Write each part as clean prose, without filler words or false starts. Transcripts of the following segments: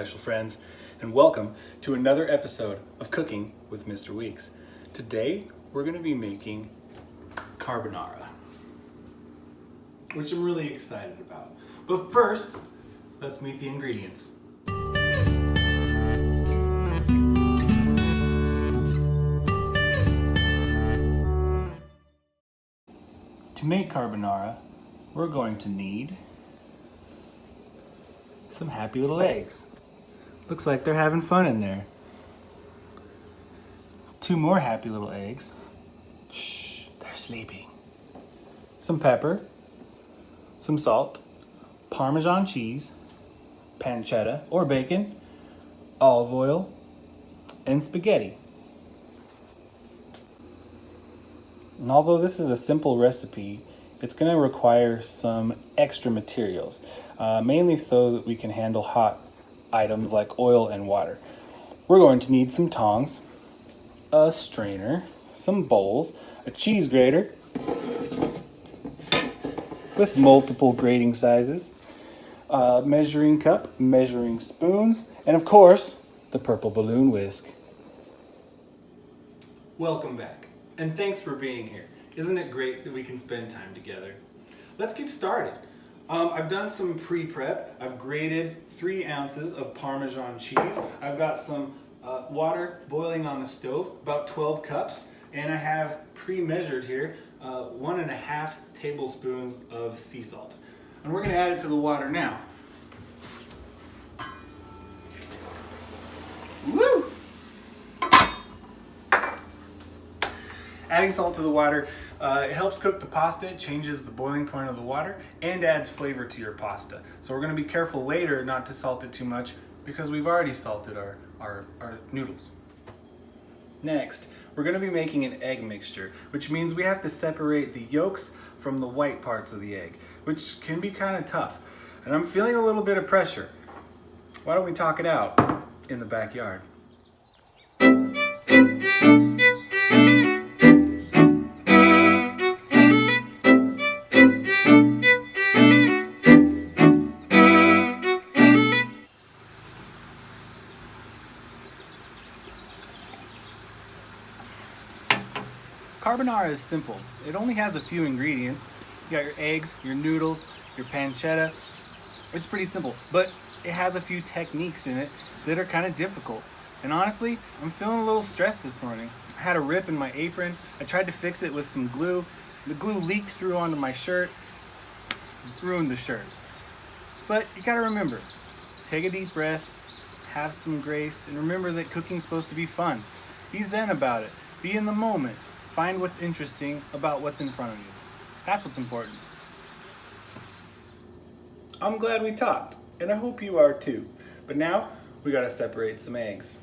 special friends, and welcome to another episode of Cooking with Mr. Weeks. Today, we're going to be making carbonara, which I'm really excited about. But first, let's meet the ingredients. To make carbonara, we're going to need some happy little eggs. Looks like they're having fun in there. 2 more happy little eggs. Shh, they're sleeping. Some pepper, some salt, Parmesan cheese, pancetta or bacon, olive oil, and spaghetti. And although this is a simple recipe, it's going to require some extra materials, mainly so that we can handle hot items like oil and water. We're going to need some tongs, a strainer, some bowls, a cheese grater with multiple grating sizes, a measuring cup, measuring spoons, and of course, the purple balloon whisk. Welcome back, and thanks for being here. Isn't it great that we can spend time together? Let's get started. I've done some pre-prep. I've grated 3 ounces of Parmesan cheese. I've got some water boiling on the stove, about 12 cups, and I have pre-measured here 1.5 tablespoons of sea salt. And we're going to add it to the water now. Woo! Adding salt to the water, it helps cook the pasta, it changes the boiling point of the water, and adds flavor to your pasta. So we're going to be careful later not to salt it too much because we've already salted our noodles. Next, we're going to be making an egg mixture, which means we have to separate the yolks from the white parts of the egg, which can be kind of tough. And I'm feeling a little bit of pressure. Why don't we talk it out in the backyard? Carbonara is simple. It only has a few ingredients. You got your eggs, your noodles, your pancetta. It's pretty simple, but it has a few techniques in it that are kind of difficult. And honestly, I'm feeling a little stressed this morning. I had a rip in my apron. I tried to fix it with some glue. The glue leaked through onto my shirt, ruined the shirt. But you gotta remember, take a deep breath, have some grace, and remember that cooking's supposed to be fun. Be zen about it. Be in the moment. Find what's interesting about what's in front of you. That's what's important. I'm glad we talked, and I hope you are too. But now, we gotta separate some eggs.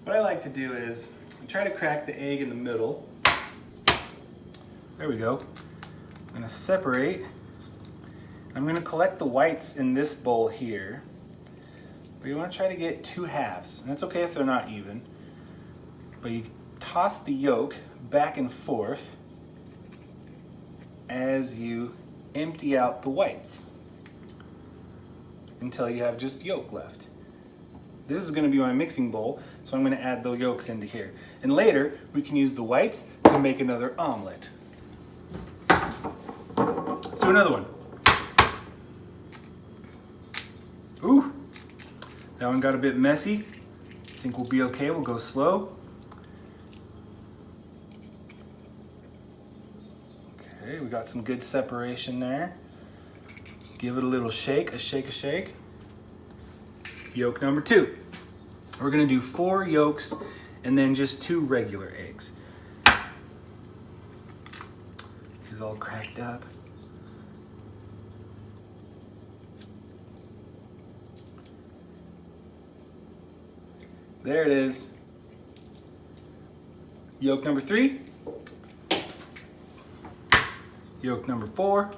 What I like to do is, try to crack the egg in the middle. There we go. I'm gonna separate. I'm gonna collect the whites in this bowl here. But you want to try to get 2 halves, and it's okay if they're not even. But you toss the yolk back and forth as you empty out the whites until you have just yolk left. This is going to be my mixing bowl, so I'm going to add the yolks into here. And later, we can use the whites to make another omelet. Let's do another one. Ooh! That one got a bit messy. I think we'll be okay, we'll go slow. Okay, we got some good separation there. Give it a little shake, a shake. Yolk number 2. We're gonna do 4 yolks and then just 2 regular eggs. She's all cracked up. There it is. Yolk number 3. Yolk number 4.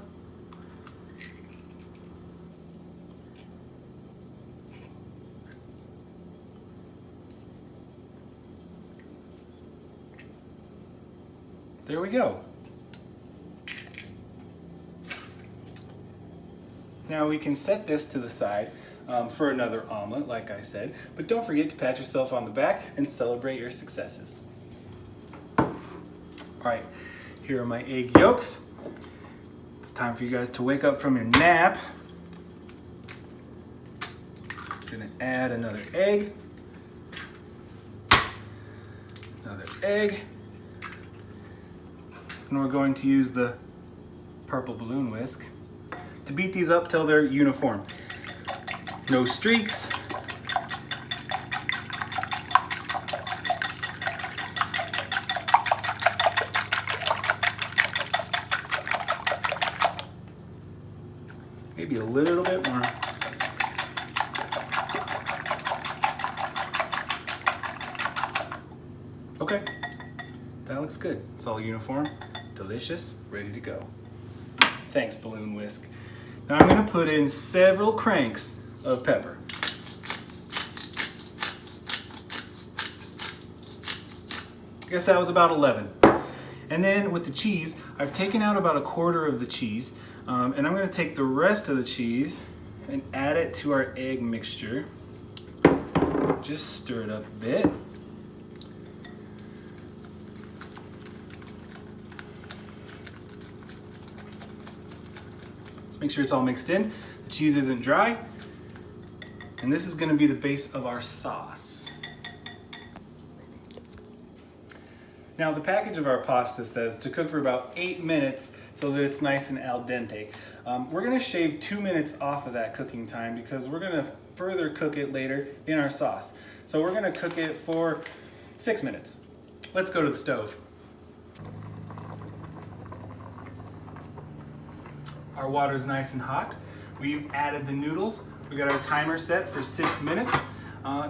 There we go. Now we can set this to the side for another omelet, like I said, but don't forget to pat yourself on the back and celebrate your successes. All right, here are my egg yolks. It's time for you guys to wake up from your nap. Gonna add another egg. Another egg. And we're going to use the purple balloon whisk to beat these up till they're uniform. No streaks. Maybe a little bit more. Okay, that looks good. It's all uniform, delicious, ready to go. Thanks, balloon whisk. Now I'm gonna put in several cranks of pepper. I guess that was about 11. And then with the cheese, I've taken out about 1/4 of the cheese, and I'm gonna take the rest of the cheese and add it to our egg mixture. Just stir it up a bit. Let's make sure it's all mixed in. The cheese isn't dry. And this is gonna be the base of our sauce. Now the package of our pasta says to cook for about 8 minutes so that it's nice and al dente. We're gonna shave 2 minutes off of that cooking time because we're gonna further cook it later in our sauce. So we're gonna cook it for 6 minutes. Let's go to the stove. Our water's nice and hot. We've added the noodles. We got our timer set for 6 minutes.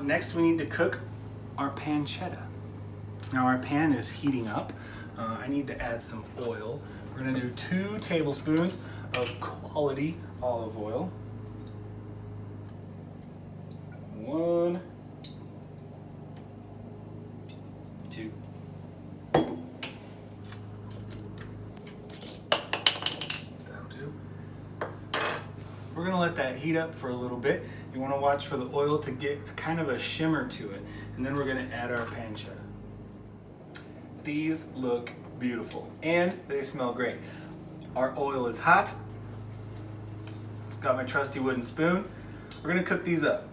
Next we need to cook our pancetta. Now our pan is heating up. I need to add some oil. We're gonna do 2 tablespoons of quality olive oil. 1, 2. We're gonna let that heat up for a little bit. You wanna watch for the oil to get kind of a shimmer to it. And then we're gonna add our pancetta. These look beautiful and they smell great. Our oil is hot. Got my trusty wooden spoon. We're gonna cook these up.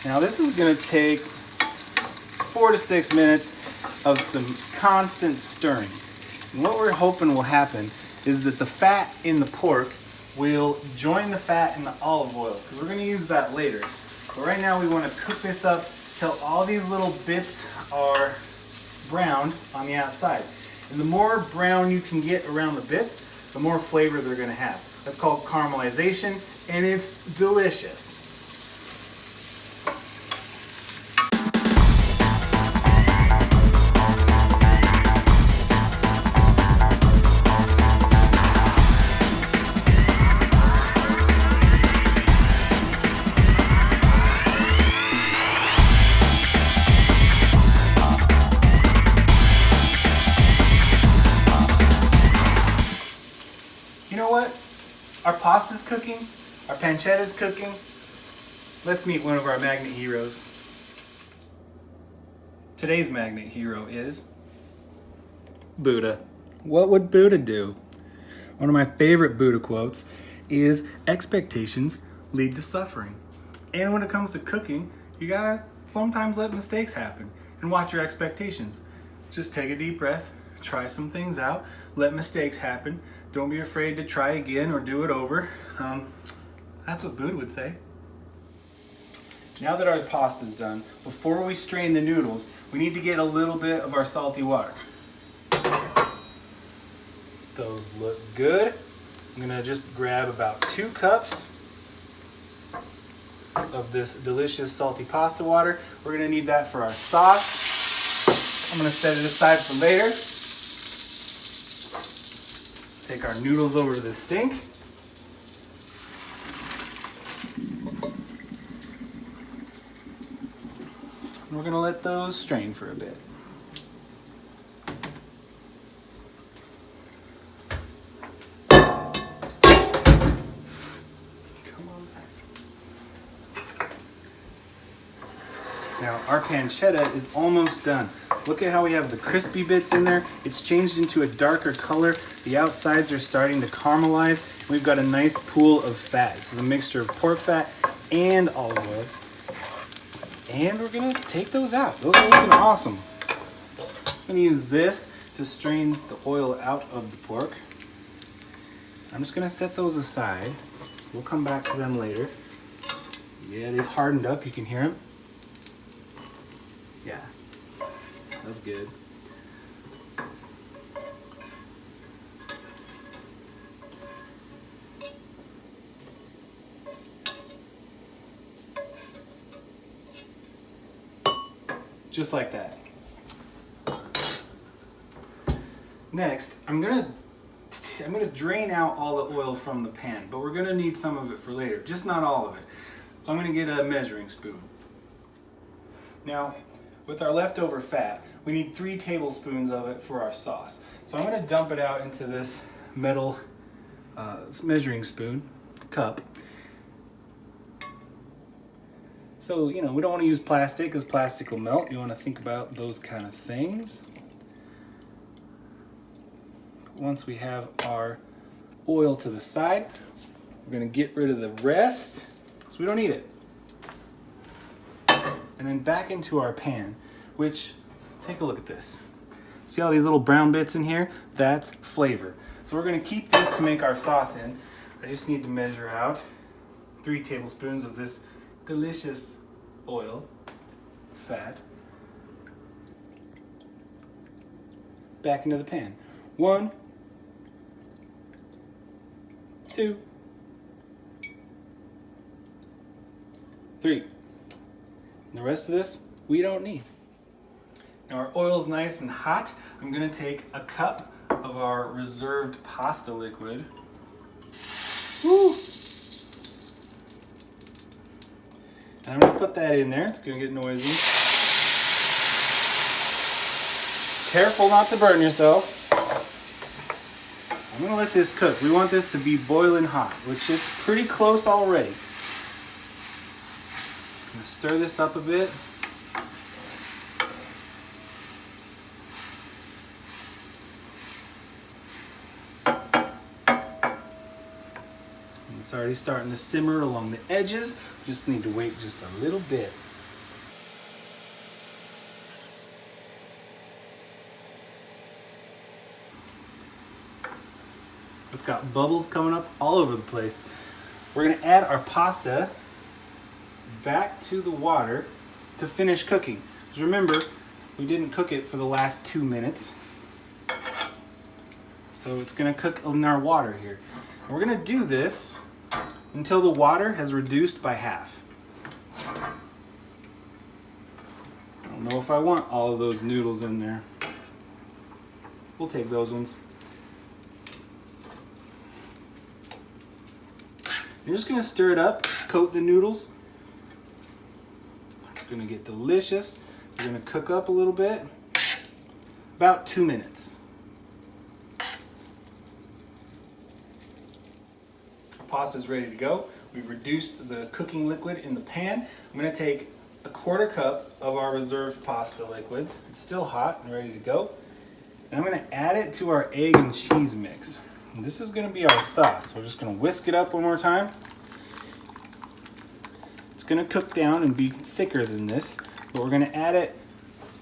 Now this is gonna take 4 to 6 minutes of some constant stirring. And what we're hoping will happen is that the fat in the pork will join the fat in the olive oil, because we're going to use that later. But right now we want to cook this up till all these little bits are browned on the outside. And the more brown you can get around the bits, the more flavor they're going to have. That's called caramelization, and it's delicious. You know what? Our pasta's cooking, our pancetta's cooking. Let's meet one of our magnet heroes. Today's magnet hero is Buddha. What would Buddha do? One of my favorite Buddha quotes is, expectations lead to suffering. And when it comes to cooking, you gotta sometimes let mistakes happen and watch your expectations. Just take a deep breath, try some things out, let mistakes happen. Don't be afraid to try again or do it over. That's what Buddha would say. Now that our pasta's done, before we strain the noodles, we need to get a little bit of our salty water. Those look good. I'm gonna just grab about 2 cups of this delicious salty pasta water. We're gonna need that for our sauce. I'm gonna set it aside for later. Take our noodles over to the sink. And we're gonna let those strain for a bit. Now our pancetta is almost done. Look at how we have the crispy bits in there. It's changed into a darker color. The outsides are starting to caramelize. We've got a nice pool of fat. This is a mixture of pork fat and olive oil. And we're gonna take those out. Those are looking awesome. I'm gonna use this to strain the oil out of the pork. I'm just gonna set those aside. We'll come back to them later. Yeah, they've hardened up, you can hear them. Yeah, that's good. Just like that. Next, I'm gonna drain out all the oil from the pan, but we're gonna need some of it for later, just not all of it. So I'm gonna get a measuring spoon. Now, with our leftover fat, we need 3 tablespoons of it for our sauce. So I'm gonna dump it out into this metal measuring spoon, cup. So, you know, we don't wanna use plastic because plastic will melt. You wanna think about those kind of things. Once we have our oil to the side, we're gonna get rid of the rest, so we don't need it. And then back into our pan, which, take a look at this. See all these little brown bits in here? That's flavor. So we're gonna keep this to make our sauce in. I just need to measure out 3 tablespoons of this delicious oil, fat. Back into the pan. 1, 2, 3. And the rest of this, we don't need. Now our oil's nice and hot. I'm gonna take a cup of our reserved pasta liquid. Woo! And I'm gonna put that in there. It's gonna get noisy. Careful not to burn yourself. I'm gonna let this cook. We want this to be boiling hot, which is pretty close already. I'm gonna stir this up a bit. It's already starting to simmer along the edges. Just need to wait just a little bit. It's got bubbles coming up all over the place. We're gonna add our pasta back to the water to finish cooking. Because remember, we didn't cook it for the last 2 minutes. So it's gonna cook in our water here. And we're gonna do this until the water has reduced by half. I don't know if I want all of those noodles in there. We'll take those ones. You're just gonna stir it up, coat the noodles. It's gonna get delicious. They're gonna cook up a little bit, about 2 minutes. Pasta's ready to go. We've reduced the cooking liquid in the pan. I'm gonna take a 1/4 cup of our reserved pasta liquids. It's still hot and ready to go. And I'm gonna add it to our egg and cheese mix. And this is gonna be our sauce. We're just gonna whisk it up one more time. It's gonna cook down and be thicker than this, but we're gonna add it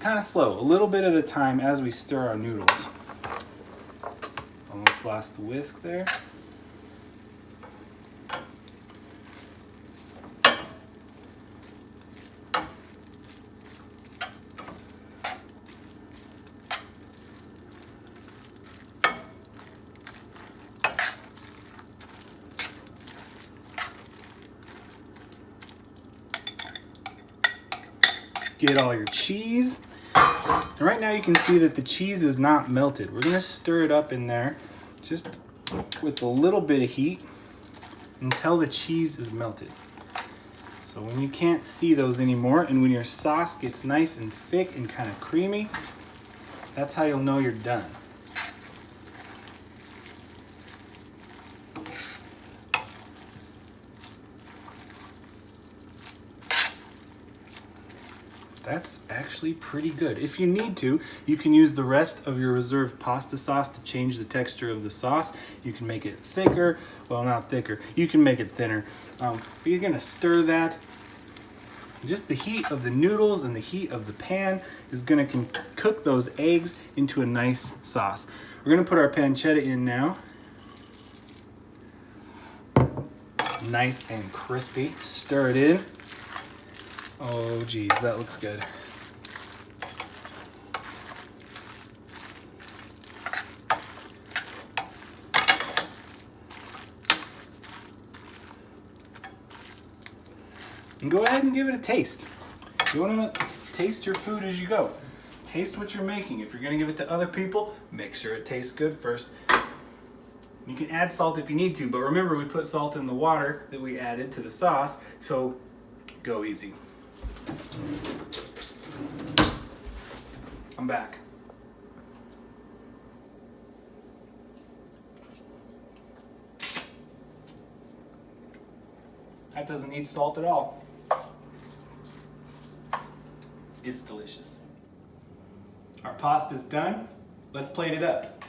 kind of slow, a little bit at a time as we stir our noodles. Almost lost the whisk there. Get all your cheese. And right now you can see that the cheese is not melted. We're gonna stir it up in there just with a little bit of heat until the cheese is melted. So when you can't see those anymore and when your sauce gets nice and thick and kind of creamy, that's how you'll know you're done. That's actually pretty good. If you need to, you can use the rest of your reserved pasta sauce to change the texture of the sauce. You can make it thicker. Well, not thicker. You can make it thinner. But you're gonna stir that. Just the heat of the noodles and the heat of the pan is gonna cook those eggs into a nice sauce. We're gonna put our pancetta in now. Nice and crispy. Stir it in. Oh geez, that looks good. And go ahead and give it a taste. You want to taste your food as you go. Taste what you're making. If you're going to give it to other people, make sure it tastes good first. You can add salt if you need to, but remember we put salt in the water that we added to the sauce, so go easy. I'm back. That doesn't need salt at all. It's delicious. Our pasta's done. Let's plate it up.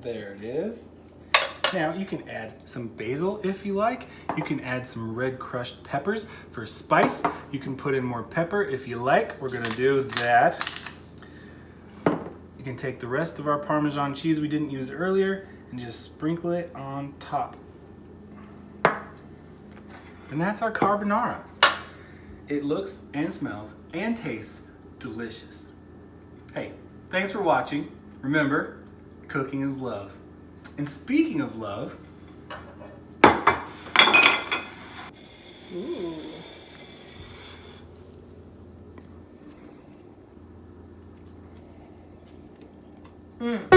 There it is. Now you can add some basil if you like. You can add some red crushed peppers for spice. You can put in more pepper if you like. We're gonna do that. You can take the rest of our Parmesan cheese we didn't use earlier and just sprinkle it on top. And that's our carbonara. It looks and smells and tastes delicious. Hey, thanks for watching. Remember, cooking is love. And speaking of love, ooh. Mm.